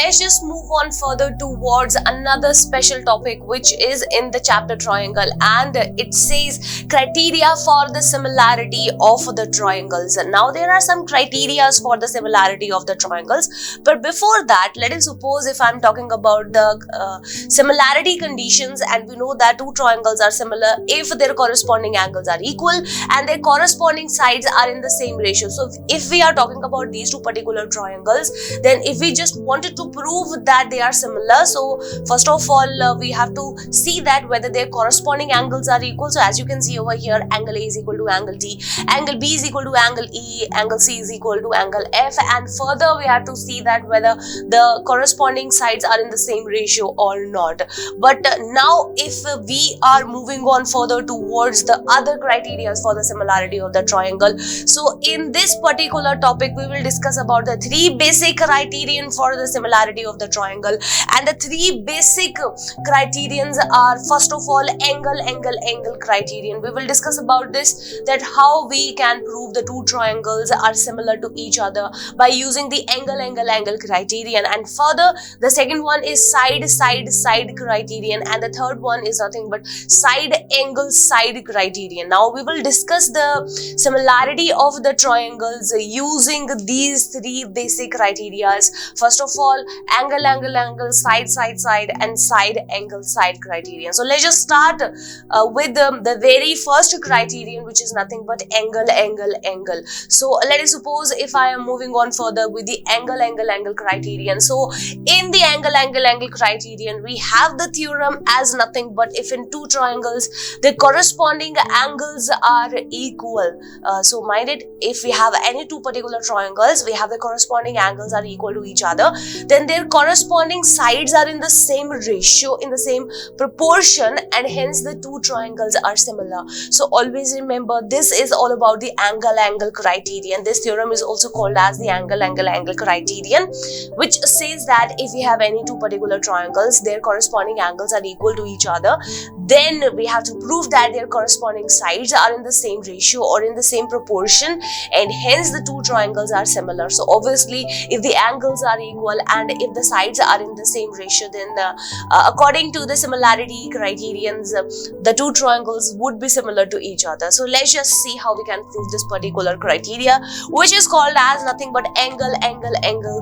let's just move on further towards another special topic, which is in the chapter triangle, and it says criteria for the similarity of the triangles. Now there are some criteria for the similarity of the triangles, but before that, let us suppose if I'm talking about the similarity conditions, and we know that two triangles are similar if their corresponding angles are equal and their corresponding sides are in the same ratio. So if we are talking about these two particular triangles, then if we just wanted to prove that they are similar, so first of all we have to see that whether their corresponding angles are equal. So as you can see over here, angle A is equal to angle D, angle B is equal to angle E, angle C is equal to angle F, and further we have to see that whether the corresponding sides are in the same ratio or not. But now if we are moving on further towards the other criteria for the similarity of the triangle, so in this particular topic we will discuss about the three basic criterion for the similarity of the triangle, and the three basic criterions are first of all angle criterion. We will discuss about this, that how we can prove the two triangles are similar to each other by using the angle criterion, and further the second one is side criterion, and the third one is nothing but side criterion. Now we will discuss the similarity of the triangles using these three basic criteria. First of all, angle, side, and side criterion. So let's just start with the very first criterion, which is nothing but angle. So let us suppose if I am moving on further with the angle criterion. So in the angle criterion, we have the theorem as nothing but if in two triangles the corresponding angles are equal. So mind it, if we have any two particular triangles, we have the corresponding angles are equal to each other, then their corresponding sides are in the same ratio, in the same proportion, and hence the two triangles are similar. So always remember, this is all about the angle criterion. This theorem is also called as the angle criterion, which says that if we have any two particular triangles, their corresponding angles are equal to each other, then we have to prove that their corresponding sides are in the same ratio or in the same proportion, and hence the two triangles are similar. So obviously if the angles are equal and if the sides are in the same ratio, then according to the similarity criterions, the two triangles would be similar to each other. So let's just see how we can prove this particular criteria, which is called as nothing but angle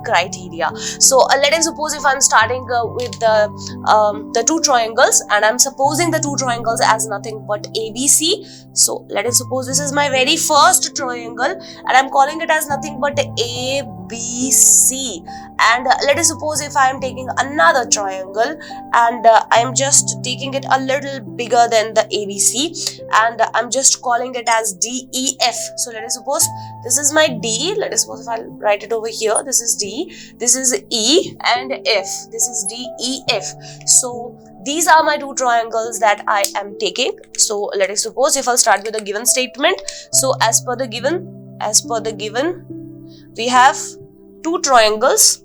criteria. So let us suppose if I'm starting with the two triangles, and I'm supposing the two triangles as nothing but ABC. So let us suppose this is my very first triangle, and I'm calling it as nothing but ABC. And let us suppose if I am taking another triangle, and I'm just taking it a little bigger than the ABC, and I'm just calling it as DEF. So let us suppose this is my D. Let us suppose if I'll write it over here, this is D, this is E, and F. This is DEF. So these are my two triangles that I am taking. So let us suppose if I'll start with a given statement. So as per the given, we have two triangles,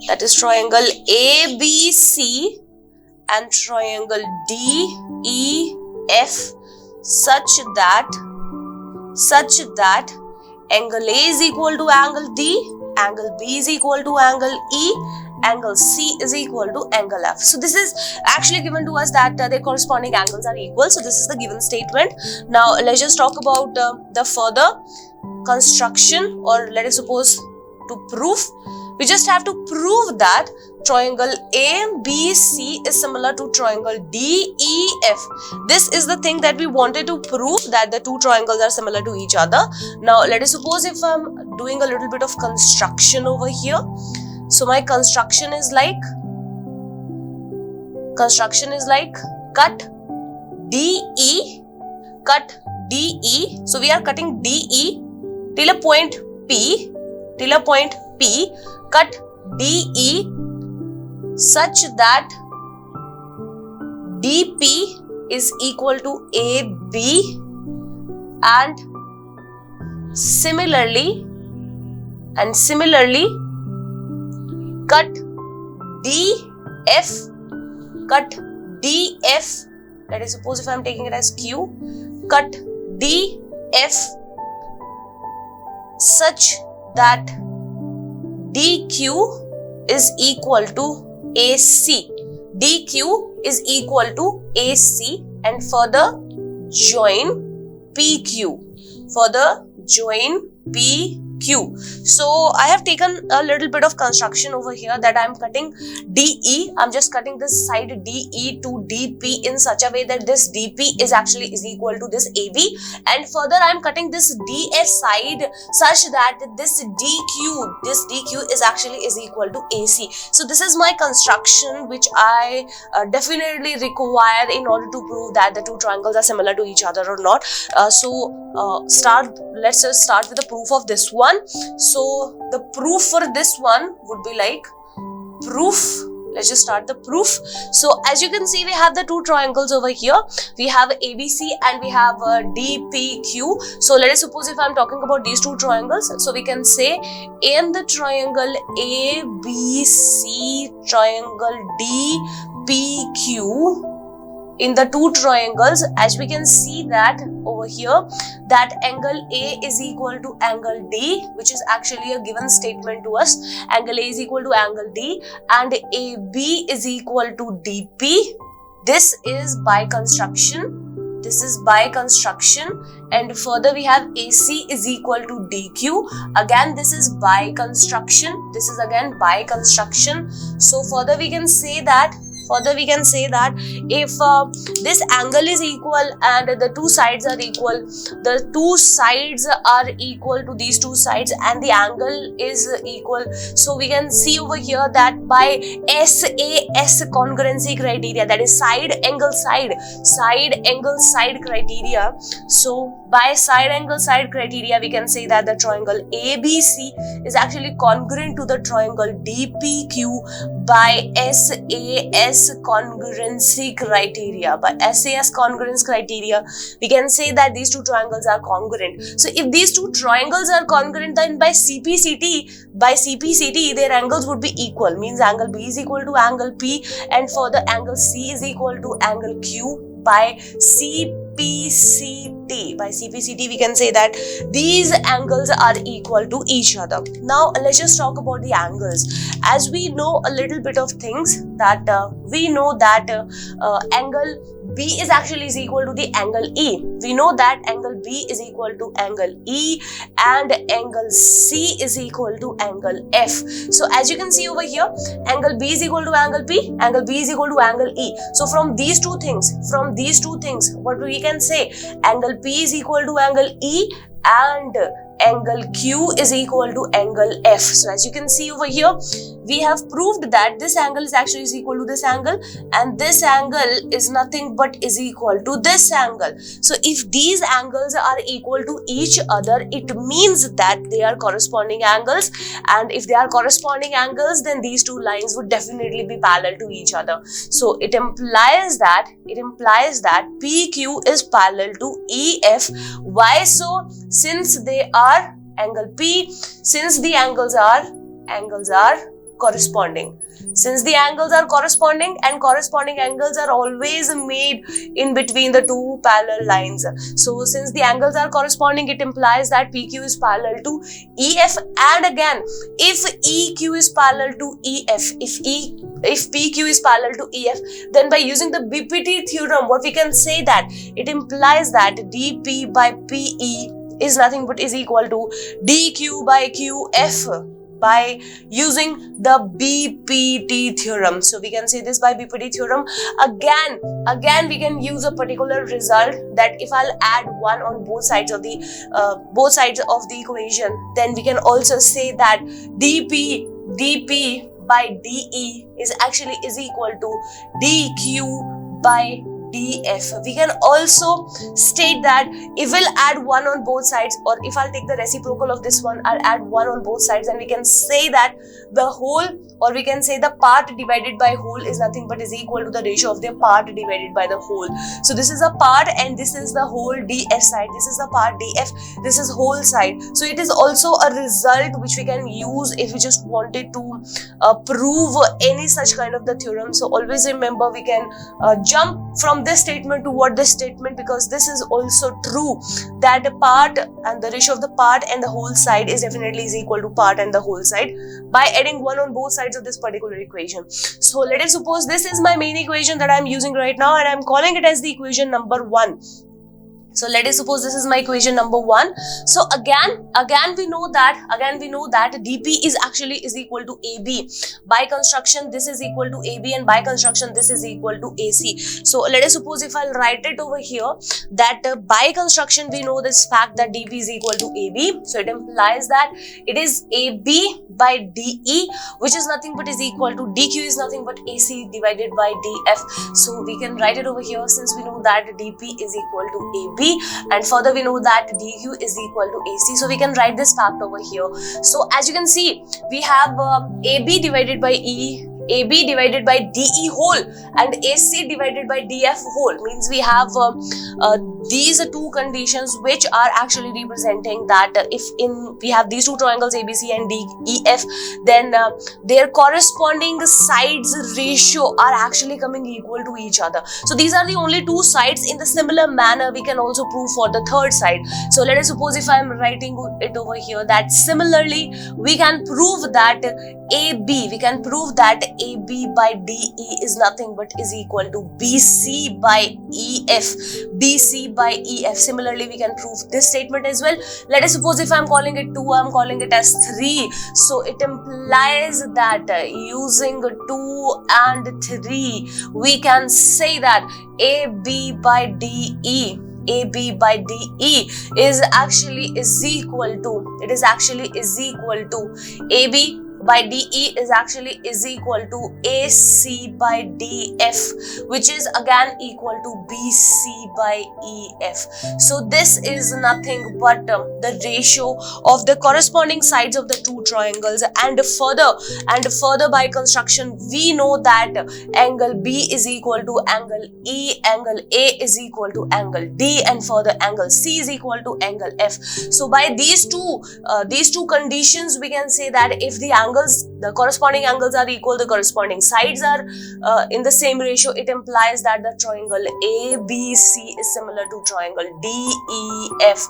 that is triangle ABC and triangle DEF, such that angle A is equal to angle D, angle B is equal to angle E, angle C is equal to angle F. So this is actually given to us that their corresponding angles are equal. So this is the given statement. Now let's just talk about the further construction, or let us suppose to prove. We just have to prove that triangle ABC is similar to triangle DEF. This is the thing that we wanted to prove, that the two triangles are similar to each other. Now let us suppose if I'm doing a little bit of construction over here. So my construction is like cut DE. So we are cutting DE till a point P, cut DE such that DP is equal to AB, and similarly cut DF. Let us suppose if I am taking it as Q, cut DF such that DQ is equal to AC. DQ is equal to AC, and further join PQ. Further join PQ. So I have taken a little bit of construction over here, that I am cutting DE. I'm just cutting this side DE to DP in such a way that this DP is equal to this AB, and further I am cutting this DS side such that this DQ is equal to AC. So this is my construction which I definitely require in order to prove that the two triangles are similar to each other or not. Let's just start with the proof of this one. So the proof for this one would be like proof. Let's just start the proof. So as you can see, we have the two triangles over here. We have ABC and we have DPQ. So let us suppose if I'm talking about these two triangles, so we can say in the triangle ABC, triangle DPQ, in the two triangles, as we can see that over here, that angle A is equal to angle D, which is actually a given statement to us. Angle A is equal to angle D, and AB is equal to DP. This is by construction. This is by construction. And further we have AC is equal to DQ. Again, this is by construction. This is again by construction. So further we can say that if this angle is equal and the two sides are equal, the two sides are equal to these two sides and the angle is equal, so we can see over here that by SAS congruency criteria, that is side angle side criteria. So by side angle side criteria, we can say that the triangle ABC is actually congruent to the triangle DPQ by SAS congruency criteria. By SAS congruence criteria, we can say that these two triangles are congruent. So if these two triangles are congruent, then by CPCT, their angles would be equal. Means angle B is equal to angle P, and further angle C is equal to angle Q. By CPCT, we can say that these angles are equal to each other. Now let's just talk about the angles. As we know a little bit of things, that we know that angle B is equal to the angle E. We know that angle B is equal to angle E and angle C is equal to angle F. So as you can see over here, angle B is equal to angle P, angle B is equal to angle E. So from these two things, what we can say, angle P is equal to angle E and angle Q is equal to angle F. So as you can see over here, we have proved that this angle is equal to this angle, and this angle is nothing but is equal to this angle. So if these angles are equal to each other, it means that they are corresponding angles, and if they are corresponding angles, then these two lines would definitely be parallel to each other. So it implies that PQ is parallel to EF. Why so? Since they are angle P, since the angles are corresponding. Since the angles are corresponding, and corresponding angles are always made in between the two parallel lines. So since the angles are corresponding, it implies that PQ is parallel to EF. And again, if EQ is parallel to EF, if PQ is parallel to EF, then by using the BPT theorem, what we can say that it implies that DP by PE is nothing but is equal to DQ by QF by using the BPT theorem. So we can say this by BPT theorem. Again we can use a particular result, that if I'll add 1 on both sides of the equation, then we can also say that DP by DE is equal to DQ by DF. We can also state that if we'll add 1 on both sides, or if I'll take the reciprocal of this one, I'll add 1 on both sides, and we can say that the whole or we can say the part divided by whole is nothing but is equal to the ratio of their part divided by the whole. So this is a part and this is the whole df side, this is the part df, this is whole side. So it is also a result which we can use if we just wanted to prove any such kind of the theorem. So always remember, we can jump from this statement toward this statement, because this is also true that the part and the ratio of the part and the whole side is definitely is equal to part and the whole side by adding 1 on both sides of this particular equation. So let us suppose this is my main equation that I am using right now, and I am calling it as the equation number 1. So let us suppose this is my equation number 1. So again we know that dp is actually is equal to ab. By construction this is equal to ab, and by construction this is equal to ac. So let us suppose if I'll write it over here that by construction we know this fact that dp is equal to ab. So it implies that it is ab by de, which is nothing but is equal to dq is nothing but ac divided by df. So we can write it over here, since we know that dp is equal to ab, and further we know that dq is equal to ac. So we can write this fact over here. So as you can see, we have ab divided by ab divided by de whole and ac divided by df whole. Means we have these two conditions which are actually representing that if we have these two triangles abc and def, then their corresponding sides ratio are actually coming equal to each other. So these are the only two sides. In the similar manner we can also prove for the third side. So let us suppose if I am writing it over here that similarly we can prove that ab by de is nothing but is equal to bc by ef. Similarly we can prove this statement as well. Let us suppose if I am calling it 2, I am calling it as 3. So it implies that using 2 and 3 we can say that ab by de is actually equal to ab by de is actually equal to AC by DF, which is again equal to BC by EF. So this is nothing but the ratio of the corresponding sides of the two triangles, and further by construction we know that angle B is equal to angle E, angle A is equal to angle D, and further angle C is equal to angle F. So by these two conditions we can say that if the corresponding angles are equal, the corresponding sides are in the same ratio, it implies that the triangle ABC is similar to triangle DEF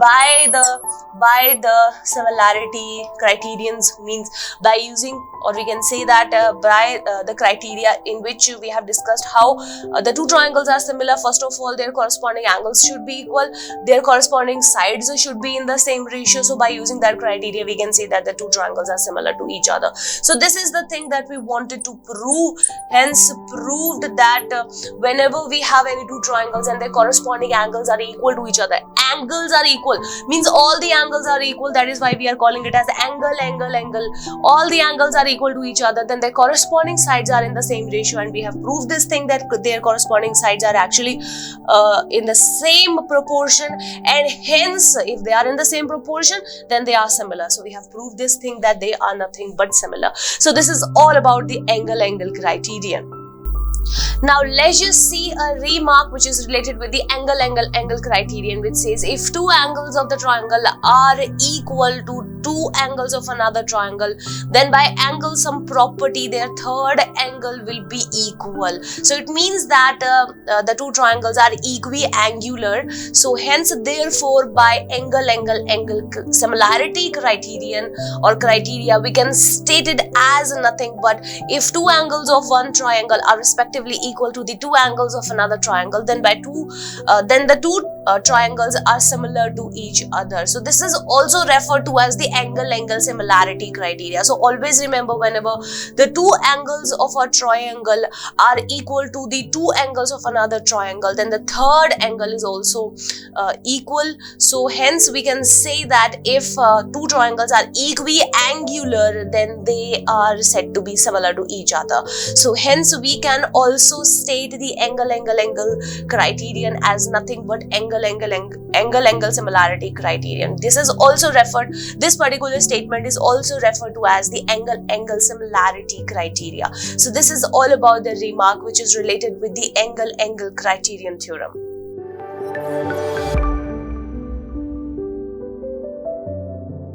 by the similarity criterions, means by using, or we can say that by the criteria in which we have discussed how the two triangles are similar. First of all, their corresponding angles should be equal, their corresponding sides should be in the same ratio. So by using that criteria we can say that the two triangles are similar to each other. So this is the thing that we wanted to prove, hence proved that whenever we have any two triangles and their corresponding angles are equal to each other, angles are equal means all the angles are equal, that is why we are calling it as angle. All the angles are equal to each other, then their corresponding sides are in the same ratio, and we have proved this thing that their corresponding sides are actually in the same proportion, and hence if they are in the same proportion then they are similar. So we have proved this thing that they are nothing but similar. So this is all about the angle criterion. Now let's just see a remark which is related with the angle criterion, which says if two angles of the triangle are equal to two angles of another triangle, then by angle sum property their third angle will be equal. So it means that the two triangles are equiangular. So hence therefore by angle similarity criterion or criteria we can state it as nothing but if two angles of one triangle are respectively equal to the two angles of another triangle, then the two triangles are similar to each other. So this is also referred to as the angle similarity criteria. So always remember, whenever the two angles of a triangle are equal to the two angles of another triangle, then the third angle is also equal. So hence we can say that if two triangles are equiangular, then they are said to be similar to each other. So hence we can also also state the angle criterion as nothing but angle similarity criterion. This particular statement is also referred to as the angle similarity criteria. So this is all about the remark which is related with the angle criterion theorem.